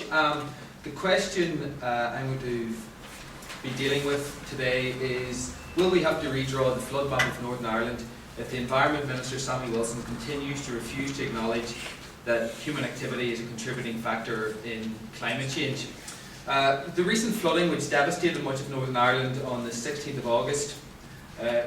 The question I'm going to be dealing with today is, will we have to redraw the flood map of Northern Ireland if the Environment Minister Sammy Wilson continues to refuse to acknowledge that human activity is a contributing factor in climate change? The recent flooding which devastated much of Northern Ireland on the 16th of August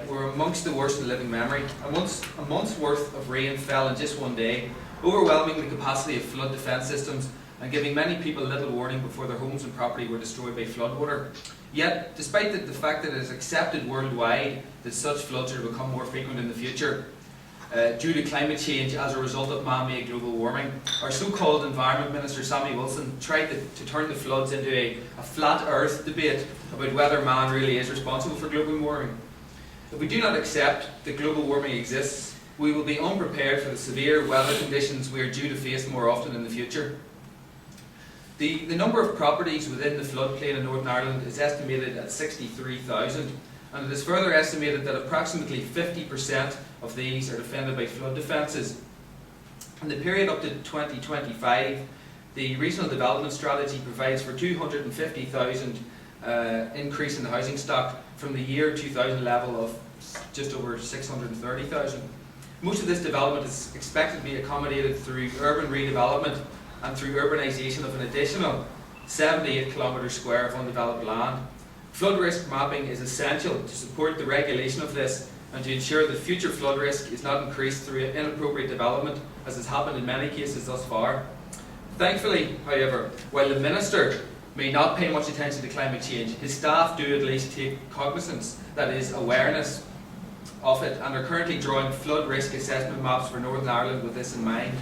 were amongst the worst in living memory. A month's worth of rain fell in just one day, overwhelming the capacity of flood defence systems and giving many people little warning before their homes and property were destroyed by floodwater. Yet, despite the fact that it is accepted worldwide that such floods are to become more frequent in the future due to climate change as a result of man-made global warming, our so-called Environment Minister Sammy Wilson tried to turn the floods into a flat earth debate about whether man really is responsible for global warming. If we do not accept that global warming exists, we will be unprepared for the severe weather conditions we are due to face more often in the future. The number of properties within the floodplain in Northern Ireland is estimated at 63,000, and it is further estimated that approximately 50% of these are defended by flood defences. In the period up to 2025, the Regional Development Strategy provides for 250,000 increase in the housing stock from the year 2000 level of just over 630,000. Most of this development is expected to be accommodated through urban redevelopment and through urbanisation of an additional 78 kilometres square of undeveloped land. Flood risk mapping is essential to support the regulation of this and to ensure that future flood risk is not increased through inappropriate development, as has happened in many cases thus far. Thankfully, however, while the Minister may not pay much attention to climate change, his staff do at least take cognizance, that is, awareness of it, and are currently drawing flood risk assessment maps for Northern Ireland with this in mind.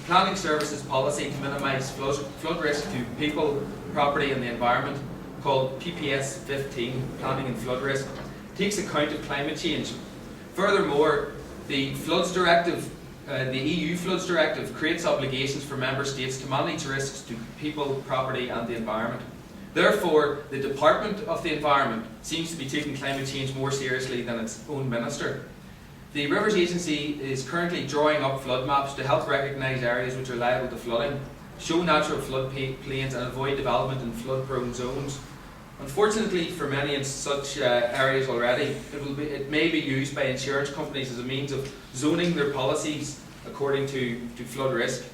Planning Services policy to minimise flood risk to people, property and the environment, called PPS 15, Planning and Flood Risk, takes account of climate change. Furthermore, the Floods Directive, the EU Floods Directive, creates obligations for Member States to manage risks to people, property and the environment. Therefore, the Department of the Environment seems to be taking climate change more seriously than its own Minister. The Rivers Agency is currently drawing up flood maps to help recognise areas which are liable to flooding, show natural flood plains and avoid development in flood-prone zones. Unfortunately for many in such areas already, it may be used by insurance companies as a means of zoning their policies according to flood risk.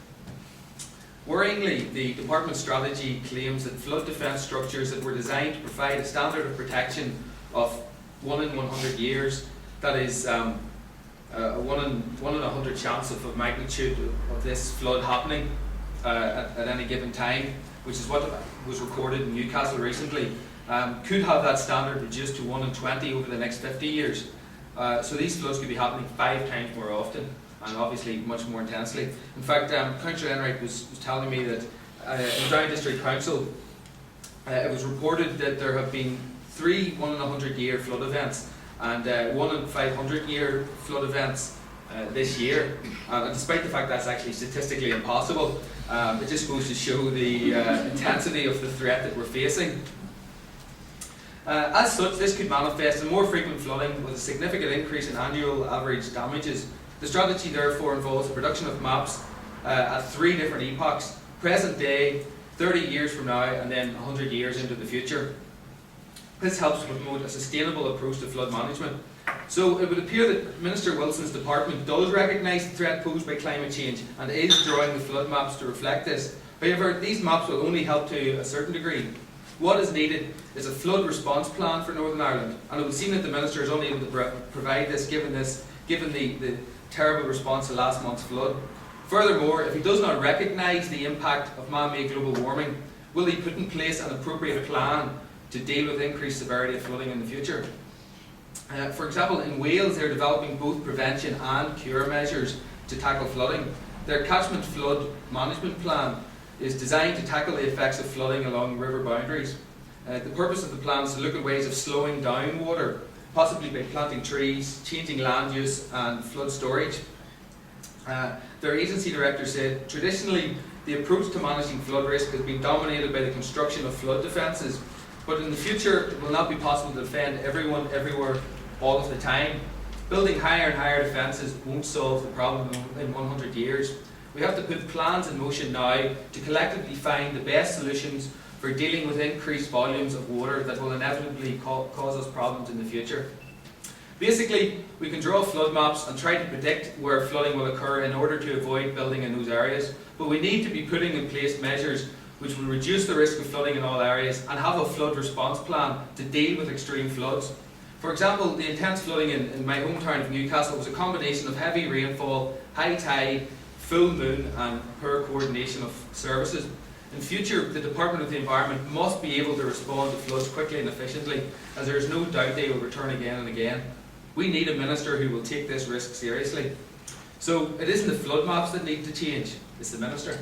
Worryingly, the Department's strategy claims that flood defence structures that were designed to provide a standard of protection of 1 in 100 years, that is a 1 in 100 chance of magnitude of this flood happening at any given time, which is what was recorded in Newcastle recently, could have that standard reduced to 1 in 20 over the next 50 years. So these floods could be happening 5 times more often and obviously much more intensely. In fact, Councillor Enright was telling me that in Down District Council it was reported that there have been 3 1 in 100 year flood events and 1 in 500 year flood events this year. And despite the fact that's actually statistically impossible, it just goes to show the intensity of the threat that we're facing. As such, this could manifest in more frequent flooding with a significant increase in annual average damages. The strategy therefore involves the production of maps at 3 different epochs: present day, 30 years from now, and then 100 years into the future. This helps to promote a sustainable approach to flood management. So it would appear that Minister Wilson's department does recognise the threat posed by climate change and is drawing the flood maps to reflect this. However, these maps will only help to a certain degree. What is needed is a flood response plan for Northern Ireland, and it would seem that the Minister is unable to provide this given the terrible response to last month's flood. Furthermore, if he does not recognise the impact of man-made global warming, will he put in place an appropriate plan to deal with increased severity of flooding in the future? For example, in Wales they're developing both prevention and cure measures to tackle flooding. Their catchment flood management plan is designed to tackle the effects of flooding along river boundaries. The purpose of the plan is to look at ways of slowing down water, possibly by planting trees, changing land use and flood storage. Their agency director said, traditionally the approach to managing flood risk has been dominated by the construction of flood defences, but in the future it will not be possible to defend everyone, everywhere, all of the time. Building higher and higher defences won't solve the problem in 100 years. We have to put plans in motion now to collectively find the best solutions for dealing with increased volumes of water that will inevitably cause us problems in the future. Basically, we can draw flood maps and try to predict where flooding will occur in order to avoid building in those areas, but we need to be putting in place measures which will reduce the risk of flooding in all areas and have a flood response plan to deal with extreme floods. For example, the intense flooding in my hometown of Newcastle was a combination of heavy rainfall, high tide, full moon and poor coordination of services. In future, the Department of the Environment must be able to respond to floods quickly and efficiently, as there is no doubt they will return again and again. We need a minister who will take this risk seriously. So it isn't the flood maps that need to change, it's the minister.